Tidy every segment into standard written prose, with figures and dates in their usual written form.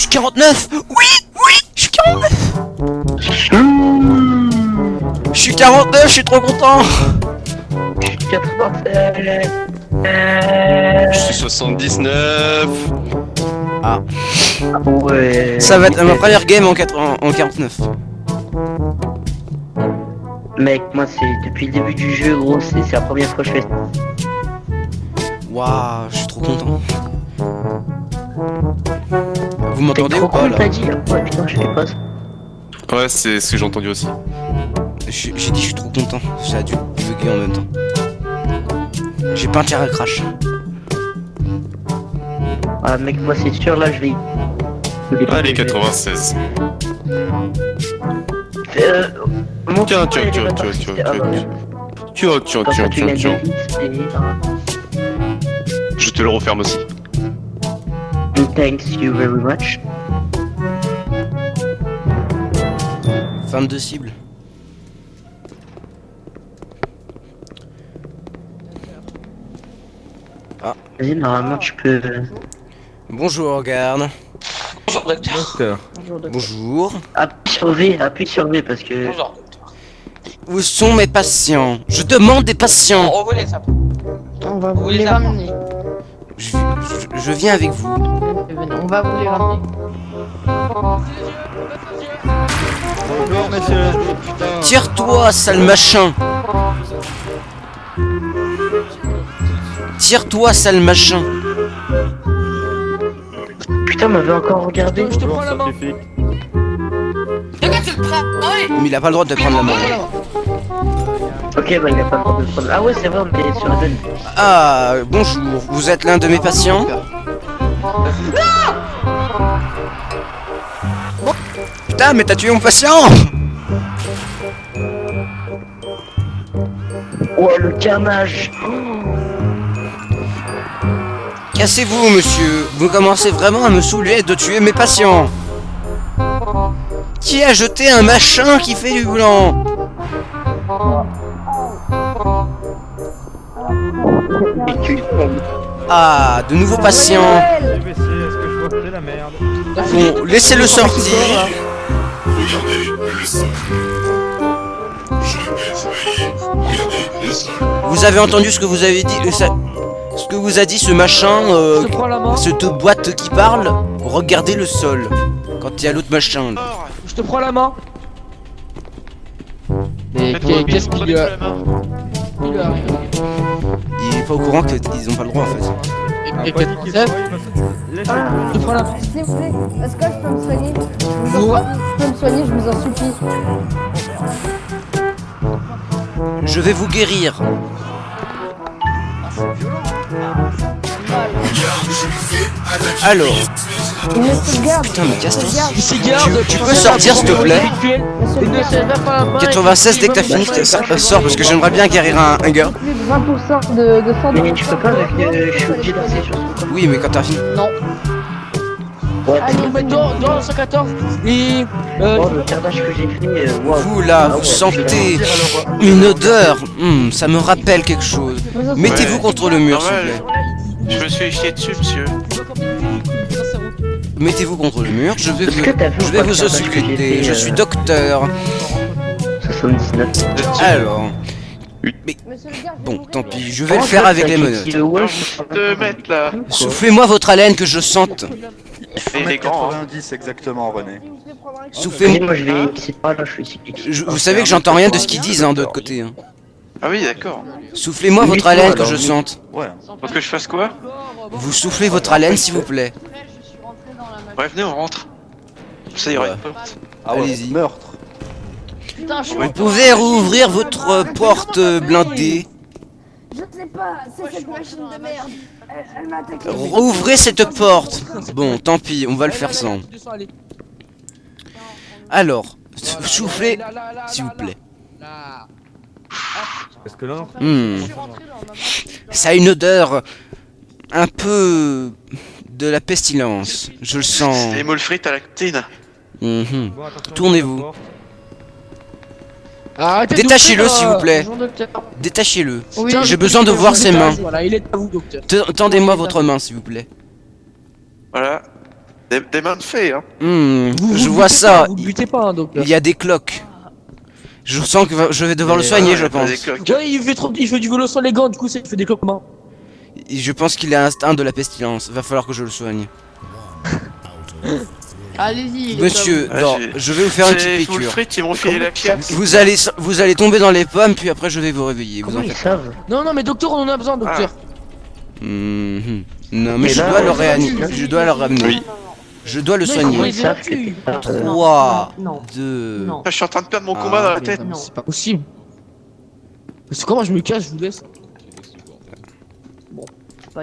suis 49. Oui, je suis 49. Je suis 49, je suis trop content. 87. Je suis 79. Ah, Ouais. ça va être ma première game en 49. Mec, moi c'est depuis le début du jeu, gros, c'est la première fois que je fais ça. Waouh, je suis trop content. Vous T'es m'entendez trop ou pas cool, là? t'as dit. Ouais, putain, je fais pas ça. Ouais, c'est ce que j'ai entendu aussi. J'ai dit je suis trop content. Ça a dû bugger en même temps. J'ai pas intérêt à crash. Ah, mec, moi c'est sûr, là je vais. Allez, 96. Mon Tiens, frère, tiens, il est tiens, pas tiens, parti. Ah, tiens, bah, Tiens, comme ça, tu gagnes tiens. des hits Je te le referme aussi. et... Thanks you very much. 22 cibles. Vas-y, normalement tu peux... Bonjour, garde. Bonjour docteur. Bonjour. Appuie sur V parce que... Bonjour docteur. Où sont mes patients? Je demande des patients. On revoit les sapins. On va Vous vous les les ramener. Je viens avec vous. Venez, on va vous les ramener. Bonjour monsieur. Tire-toi, sale machin. Tire-toi, sale machin. Putain, m'avait encore regardé. Je te prends la main. Scientifique. Regarde, tu le prends. Ouais. Mais il a pas le droit de prendre la main. Ok, bah il a pas le droit de prendre. Ah ouais, c'est vrai, on est sur la zone. Ah, bonjour. Vous êtes l'un de mes patients? Putain, mais t'as tué mon patient! Oh, le carnage. Cassez-vous, monsieur. Vous commencez vraiment à me saouler de tuer mes patients. Qui a jeté un machin qui fait du blanc? Ah, de nouveaux patients. CBC, est-ce que je vois que c'est la merde? Bon, laissez-le sortir. Vous avez entendu ce que vous avez dit, ce que vous a dit ce machin, Je te prends la main. cette boîte qui parle. Regardez le sol. Quand il y a l'autre machin. Là. Je te prends la main. Mais qu'est-ce qu'il lui a... Il lui arrive. Il est pas au courant qu'ils ont pas le droit en fait. Et Pas dit qu'il 87, faut, laisse-le. je te prends la main. S'il vous plaît, est-ce que je peux me soigner? Ouais. Je peux me soigner, je vous en supplie. Je vais vous guérir. Alors, Monsieur le garde. putain mais casse-toi. Il s'y garde. Tu peux sortir, s'il te plaît? Monsieur Il le ne garde. se lève pas la main. 96 dès que t'as fini, sors parce que j'aimerais bien guérir un gars. Plus de 20% de sang. Mais tu peux pas, avec je suis obligé d'appuyer sur ce Oui, mais quand t'as fini. Non. Ouais, Allez, On met dans le 114 et... oh, le carnage que j'ai fait, waouh. Vous là, vous sentez une odeur. Ça me rappelle quelque chose. Mettez-vous contre le mur, s'il vous plaît. Je me suis chié dessus, monsieur. Mettez-vous contre le mur. Je vais Est-ce que t'as vu je ou vais pas le vous carnage que j'ai ausculter. fait, Je suis docteur. 79. Alors, Monsieur le garde, bon, tant pis. Je vais le faire avec les menottes. 2 mètres là. Soufflez-moi votre haleine que je sente. Et il est grand. Hein. 90 exactement, René. Soufflez. Moi je vais ici pas, là je suis ici. Vous savez que j'entends rien de ce qu'ils disent hein, de l'autre côté. Hein. Ah oui, d'accord. Soufflez-moi Oui, votre toi, haleine que alors, je oui. sente. Ouais. Faut que je fasse quoi? Vous soufflez votre haleine, s'il vous plaît. Ouais, venez, on rentre. Ça ira. Ouais. Ah ouais, Allez-y. meurtre. Putain, je suis Vous pouvez rouvrir votre porte blindée. Je sais pas, c'est cette machine de merde. Elle m'a attaqué. Rouvrez cette porte. Bon, tant pis, on va le faire sans. Alors, soufflez, s'il vous plaît. Est-ce que là, Ça a une odeur un peu de la pestilence. Je le sens. C'est des moules frites à la cantine. Mhm. bon, attention, Tournez-vous. porte. Arrêtez Détachez-le, d'ouvrir, s'il vous plaît. bonjour, docteur. Détachez-le. Oui, J'ai besoin de voir ses mains. Voilà, il est à vous, docteur. Tendez-moi votre main, s'il vous plaît. Voilà. Des mains de fées, hein. Je vois ça. Vous butez pas, hein, docteur. Il y a des cloques. Je sens que je vais devoir le soigner, je pense. Ouais, il fait du vélo sans les gants, du coup, il fait des cloquements. Je pense qu'il a un de la pestilence. Va falloir que je le soigne. Allez-y. les Monsieur, Ouais, non, j'ai- je vais vous faire une C'est petite full piqûre. frites, ils m'ont filé la pièce. Vous allez tomber dans les pommes, puis après je vais vous réveiller. Vous Comment en ils faites. savent? Non, mais docteur, on en a besoin, docteur. Mhm. Non, mais Mais je là, dois le on- réanimer. Je dois le ramener. Oui. Je dois le Non, soigner. Comment ils savent que t'es pas... 3, Non. 2. Non. Je suis en train de perdre mon combat dans la tête. Non. C'est pas possible. Mais c'est comment je me cache, je vous laisse.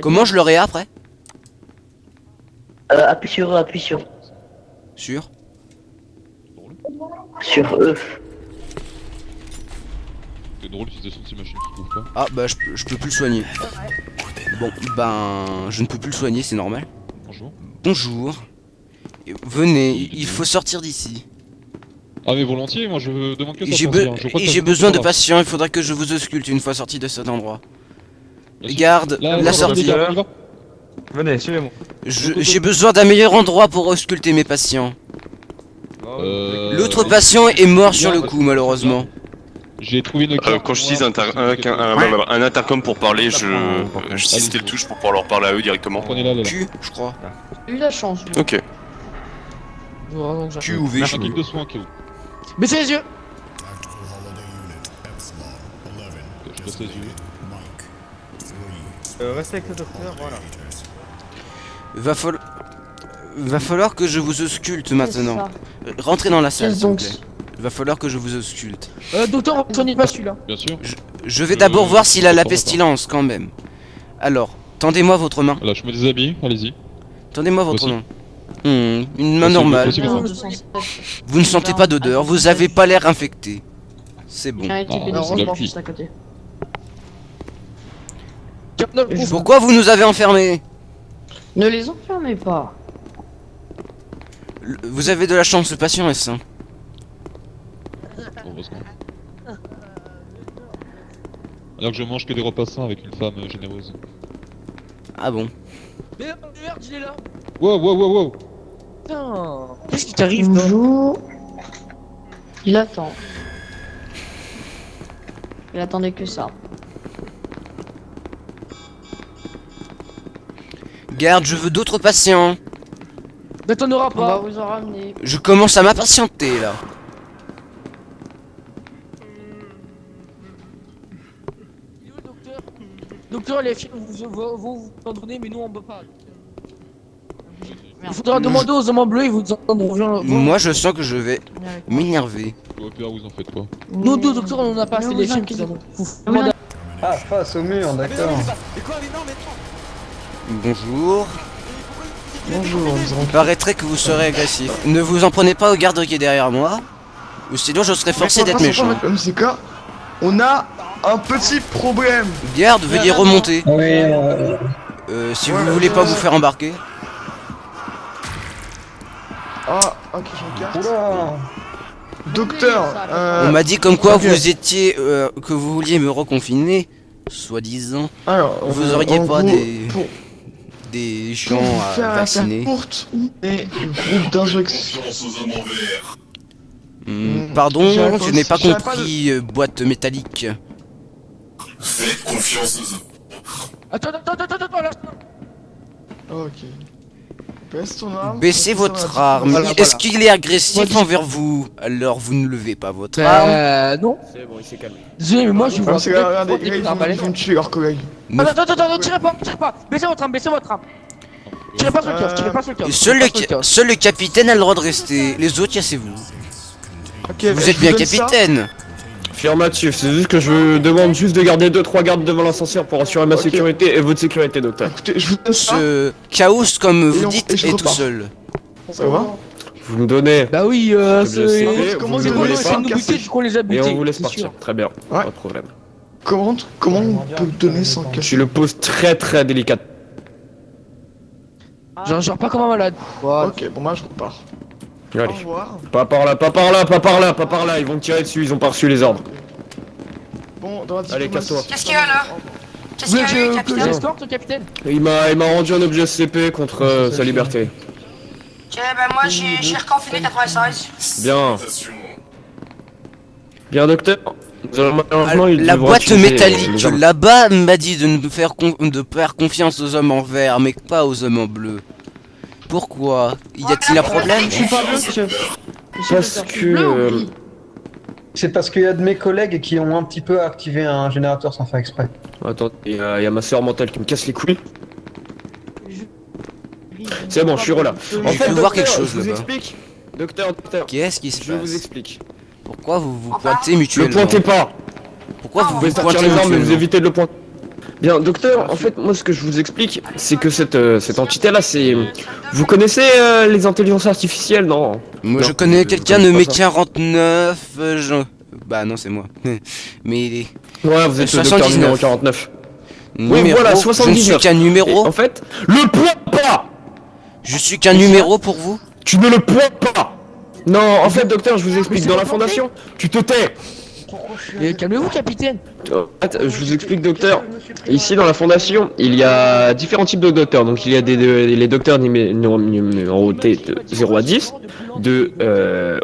Comment je le ré après? Appuie sur eux, appuie sur Sûr? eux. C'est drôle l'utilisation de ces machines, tu trouves pas? Ah bah je peux plus le soigner. Bon, ben je ne peux plus le soigner, c'est normal. Bonjour. Bonjour. Venez, il faut sortir d'ici. Ah mais volontiers, moi je demande que ça. J'ai sortir. Je crois que ça j'ai se besoin de comprend. patients, il faudra que je vous ausculte une fois sorti de cet endroit. Bien sûr. Garde, Là, la on sortie. y va. Venez, suivez-moi. J'ai besoin d'un meilleur endroit pour ausculter mes patients. L'autre patient est mort sur le coup, malheureusement. J'ai trouvé une carte. Quand je utilise un intercom pour parler, j'utilise quelle touche pour pouvoir leur parler à eux directement. Prenez-la, là. Q, je crois. J'ai eu la chance. lui. Ok. Q ou V, je Un kick de soin, Kéo. Baissez les yeux. Je baisse les yeux. Restez avec le docteur, voilà. Va falloir que je vous ausculte maintenant. Rentrez dans la salle, Qu'est-ce s'il vous donc plaît. Va falloir que je vous ausculte. Docteur, on soigne pas celui-là. Bien sûr. Je vais d'abord voir s'il a la d'accord. pestilence, quand même. Alors, tendez-moi votre main. Là, je me déshabille, allez-y. Tendez-moi votre Aussi. main. Une main Aussi, normale. aussi, Non, aussi. 207. Vous ne sentez pas d'odeur, vous avez pas l'air infecté. C'est bon. J'ai été Ah, pédicule c'est la juste à côté. Pourquoi vous nous avez enfermés? Ne les enfermez pas. Vous avez de la chance, ce patient est sain. Heureusement. Alors que je mange que des repas sains avec une femme généreuse. Ah bon? Merde, il est là. Wow, wow, wow, wow. Putain. Qu'est-ce qui t'arrive, toi? Bonjour. Il attend. Il attendait que ça. Garde, je veux d'autres patients. Mais t'en auras On va pas. vous en ramener. Je commence à m'impatienter là. Il est où, le docteur? Docteur, les filles vont vous en donner, mais nous on peut pas. Il faudra demander aux hommes bleus, ils vous entendront. Moi je sens que je vais m'énerver. Au pire, vous en faites pas. Nous deux docteurs, on en a pas Ne assez vous les films inquiétez qu'ils ont. pas. Vous Ah, mais non. Ah, face au mur, d'accord. Bonjour. Bonjour, Il paraîtrait que vous serez agressif. Ne vous en prenez pas au garde qui est derrière moi. Ou sinon je serais forcé d'être méchant. MCK, on a un petit problème. Garde, veuillez remonter. Si vous voulez pas vous faire embarquer. Ah, ok, je regarde. Docteur, On m'a dit comme quoi ok. vous étiez... que vous vouliez me reconfiner. Soi-disant. alors, Vous auriez en pas gros, des pour gens vous à faire la vacciner. courte et groupe d'injection. Pardon, J'avais je n'ai pas j'avais pas compris, boîte métallique. Attends, là. Ok. Baisse ton arme. Baissez votre arme. Voilà, Est-ce voilà. qu'il est agressif envers vous? Alors vous ne levez pas votre arme. Non. C'est bon, il s'est calmé. Désolé, mais moi je vois. Parce que regardez, ils vont tuer leurs collègues. Ne- Attends, tirez pas. Baissez votre arme. Tirez pas sur le cœur, tirez pas sur le cœur. Seul le capitaine a le droit de rester. Les autres, cassez-vous. Ok, Vous je êtes bien donne ça. capitaine. Affirmatif, c'est juste que je demande juste de garder 2-3 gardes devant l'ascenseur pour assurer ma Ok. sécurité et votre sécurité, docteur. Écoutez, je vous donne ça. Ce chaos, comme vous on- dites, et je est tout repars. seul. Ça va? Vous me donnez Bah oui, c'est- Comment vous c'est me bon, donnez c'est pas, nous buter, du coup on les a et butés. on vous laisse c'est partir. sûr. Très bien, Ouais. pas de problème. Comment on peut donner sans Je cacher? suis le pose très très délicate. Genre pas comme un malade. Ok, bon bah je repars. Au Allez. revoir. Pas par là, pas par là, pas par là, pas par là, ils vont me tirer dessus, ils ont pas reçu les ordres. Bon, dans la Allez, casse-toi. Qu'est-ce qu'il y a là? Qu'est-ce Vous qu'il y a eu, voulez que capitaine? j'escorte, capitaine? Il m'a rendu un objet SCP contre sa liberté. Ok, ben moi j'ai reconfiné 96. Bien. Bien, docteur. Nous allons malheureusement, il La devra boîte utiliser métallique les armes. là-bas m'a dit de ne faire de faire confiance aux hommes en vert, mais pas aux hommes en bleu. Pourquoi? Y a-t-il un problème? Je suis pas bleu, monsieur. Parce que... C'est parce qu'il y a de mes collègues qui ont un petit peu activé un générateur sans faire exprès. Attends, il y a ma soeur mentale qui me casse les couilles. C'est bon, je suis relâ. En J'ai fait, pu voir docteur, quelque chose je vous là-bas. explique. Docteur, Qu'est-ce qui se je vous passe? explique. Pourquoi vous vous pointez Ne mutuellement? pointez pas. Pourquoi vous Vous pouvez vous sortir pointez les armes, mais vous mutuellement? évitez de le pointer. Bien, docteur, en fait, moi, ce que je vous explique, c'est que cette entité-là, c'est... Vous connaissez les intelligences artificielles, non? Moi Non, je connais quelqu'un de connais mes pas ça. 49, Bah non c'est moi. Mais Ouais, vous êtes le docteur 79. numéro 49. numéro, voilà, je ne suis 79. qu'un Et numéro. en fait, le pointe pas. Je suis qu'un numéro pour vous. Tu ne le pointes pas. Non, en fait, docteur, je vous explique. Dans la fondation, tu te tais. Calmez-vous, capitaine. En fait, je vous explique, docteur. Ici, dans la fondation, il y a différents types de docteurs. Donc, il y a les docteurs numérotés de 0 à 10, de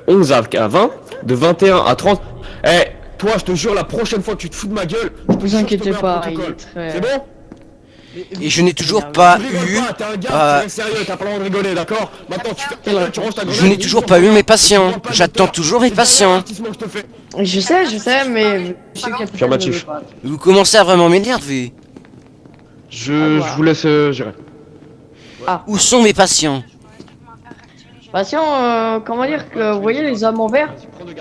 11 à 20, de 21 à 30. Eh, toi, je te jure, la prochaine fois que tu te fous de ma gueule, je te Vous jure, je te inquiétez mets un pas, protocole. il est très... C'est bon? Et je n'ai toujours pas Tu rigoles eu. pas, t'es un gars, tu es sérieux, t'as pas le droit de rigoler, d'accord? Maintenant, tu fais tu ranges ta grenade. Je n'ai toujours pas eu mes patients. J'attends toujours mes patients. Je sais, mais... Monsieur le capitaine Affirmatif. ne veut pas. Vous commencez à vraiment m'énerver. Je vous laisse gérer. Où sont mes patients? Patient, comment dire que... Vous voyez les hommes en vert?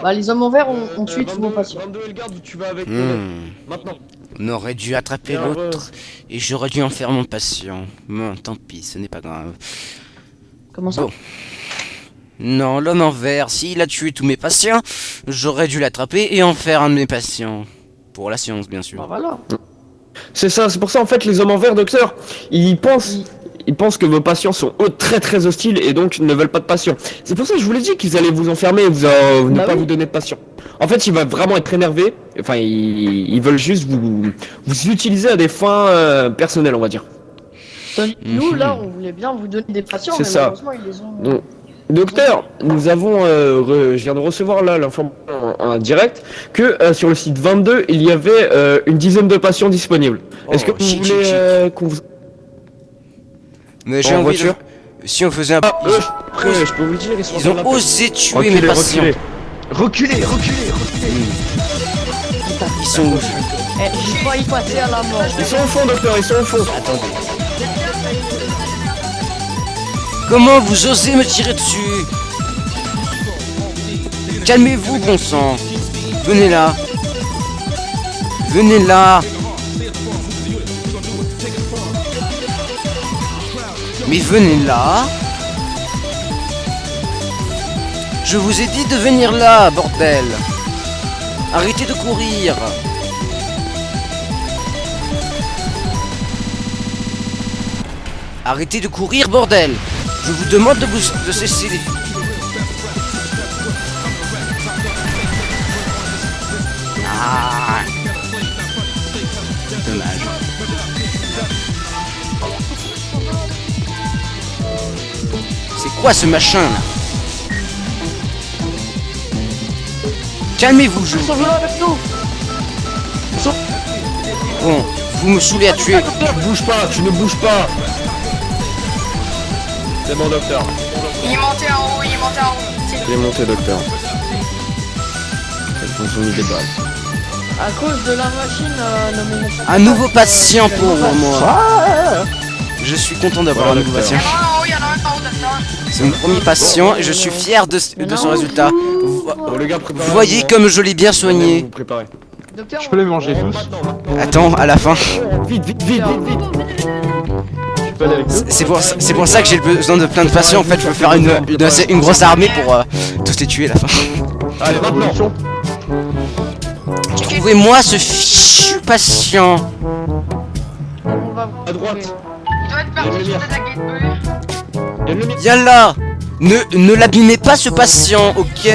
Bah les hommes en vert ont tué tous vos patients. 22 Elgarde, où tu vas avec maintenant. On aurait dû attraper Alors, l'autre. Et j'aurais dû en faire mon patient. Bon, tant pis, ce n'est pas grave. Comment ça? Bon. Non, l'homme en vert, s'il a tué tous mes patients, j'aurais dû l'attraper et en faire un de mes patients. Pour la science, bien sûr. Bah voilà. C'est ça, c'est pour ça en fait les hommes en vert, docteur, ils pensent que vos patients sont très très hostiles et donc ne veulent pas de patients. C'est pour ça que je vous l'ai dit qu'ils allaient vous enfermer et ne Bah pas oui. vous donner de patients. En fait, ils vont vraiment être énervés. Enfin, ils veulent juste vous utiliser à des fins personnelles, on va dire. Nous là, on voulait bien vous donner des patients, C'est mais ça. malheureusement ils les ont... Donc, docteur, nous avons, je viens de recevoir là l'information en direct que sur le site 22, il y avait une dizaine de patients disponibles. Est-ce que vous chic, voulez chic, qu'on vous... Mais j'ai En envie de... voiture Si on faisait un... je peux vous dire, Ils ont osé tuer mes patients. Reculez. Ils sont où? Eh, j'ai failli passer à la mort. Ils sont au fond, docteur, ils sont au fond. Attendez. Comment vous osez me tirer dessus? Calmez-vous, bon sang. Venez là. Venez là. Mais venez là. Je vous ai dit de venir là, bordel. Arrêtez de courir. Arrêtez de courir, bordel. Je vous demande de cesser les... Ah. Dommage. C'est quoi ce machin là? Calmez-vous, je... Ils sont venus avec nous. Bon, vous me saoulez à tuer. Tu ne bouges pas. C'est bon, docteur. Il est monté en haut, il est monté en haut. Il est monté, docteur. Elles font son idée de base. À cause de la machine, nommée... Un nouveau patient pour moi. Je suis content d'avoir Voilà, un nouveau docteur. patient. Il y en a un en haut, docteur. C'est mon premier patient et je suis fier de son résultat. Vous Bon, les gars, préparez. voyez comme je l'ai bien soigné. Vous préparez. Docteur, Je peux les manger tous. Attends, à la fin. Vite. Je peux aller avec eux. C'est pour ça que j'ai besoin de plein de patients. En fait, je veux faire une grosse armée pour tous les tuer à la fin. Allez, maintenant. Trouvez-moi ce fichu patient. on va... À droite. Il doit être parti sur la gate bleue. Il y a une lumière. Viens là. Ne l'abîmez pas ce patient, ok?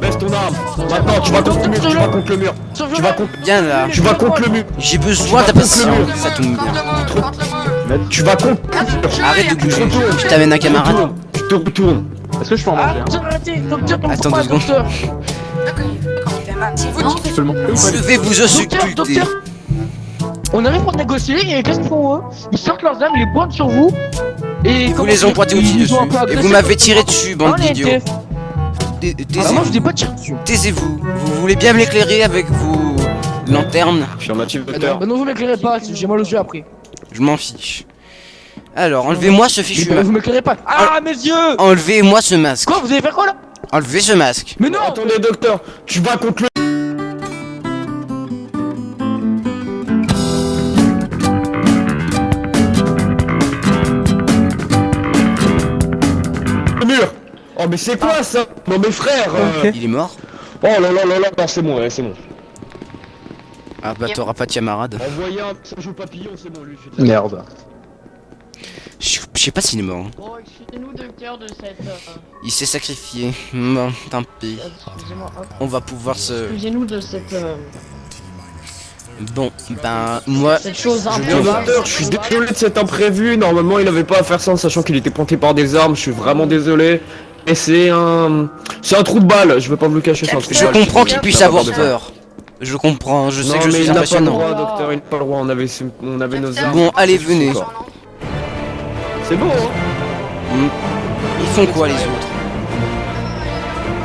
Baisse ton arme. Maintenant, tu vas contre le mur. Tu vas contre le mur. Viens là. Tu vas contre le mur. J'ai besoin d'un patient. Ça tombe bien. Contre le mur. Tu vas con... Arrête de bouger, je t'amène un camarade. Tu te retournes. Est-ce que je peux en manger Arrêtez, docteur, Attends pas, 2 secondes. docteur. C'est vous qui Tu peux le montrer ou pas Je vais vous ausculter. Docteur, on arrive pour négocier et qu'est-ce qu'ils font eux? Ils sortent leurs armes, ils les pointent sur vous et Vous les ont pointés au-dessus dessus. Et vous m'avez tiré dessus, bande d'idiots. Ah moi je n'ai pas tiré dessus. Taisez-vous. Vous voulez bien m'éclairer avec vos lanternes? Affirmatif, docteur. Bah non vous m'éclairez pas, j'ai mal aux yeux après. Je m'en fiche. Alors, enlevez-moi ce fichu Vous masque. m'éclairez pas. Ah mes yeux. Enlevez-moi ce masque. Quoi, vous allez faire quoi là? Enlevez ce masque. Mais non. Attendez, docteur, tu vas contre le mur. Oh mais c'est quoi ça? Non mais frère Il est mort? Oh là là là là, non, c'est bon, ouais, c'est bon. Ah bah t'auras pas de camarade. Envoyez un message au papillon, c'est bon lui. Merde. Je sais pas s'il est mort. Bon, excusez-nous, docteur, de cette. Il s'est sacrifié. Bon, tant pis. Excusez-moi, hop. On va pouvoir se... Excusez-nous de cette. Bon, ben moi... Cette chose un Bien peu. docteur, je suis désolé de cet imprévu, normalement il avait pas à faire ça en sachant qu'il était pointé par des armes, je suis vraiment désolé. Et c'est un trou de balle, je veux pas vous le cacher, c'est un trou de Je balle. comprends qu'il puisse T'as avoir pas de- peur. Je comprends, je sais Non que je mais suis il n'a pas le impressionnant. droit, docteur, il n'a pas le droit, on avait nos armes. Bon, allez, venez. C'est bon hein. Ils font quoi les autres?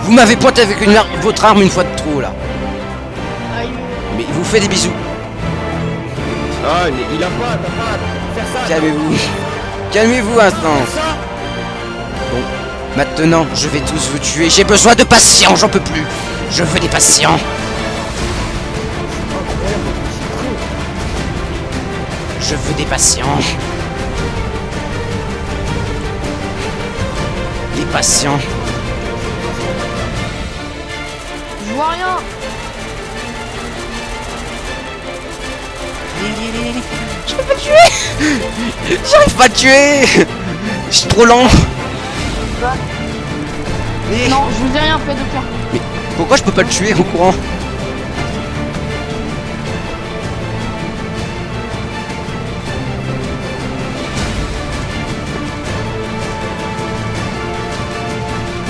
Vous m'avez pointé avec votre arme une fois de trop là. Mais il vous fait des bisous. Ah mais il a pas, t'as pas à faire ça. Calmez-vous. Calmez-vous un instant. Bon, maintenant je vais tous vous tuer. J'ai besoin de patients, j'en peux plus. Je veux des patients. Je veux des patients. Des patients. Je vois rien. Je peux pas le tuer. J'arrive pas à le tuer. Je suis trop lent. Mais Non, je vous ai rien fait, docteur. pourquoi je peux pas le tuer en courant?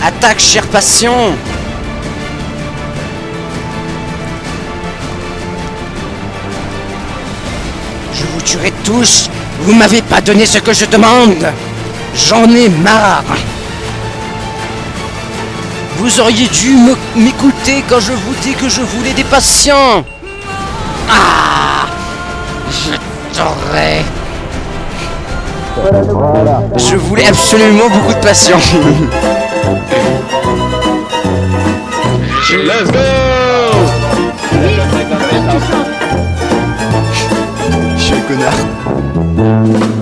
Attaque, cher patient! Je vous tuerai tous! Vous m'avez pas donné ce que je demande! J'en ai marre! Vous auriez dû m'écouter quand je vous dis que je voulais des patients! Ah! Je t'aurais... Je voulais absolument beaucoup de patients! Let's go. Je suis un connard.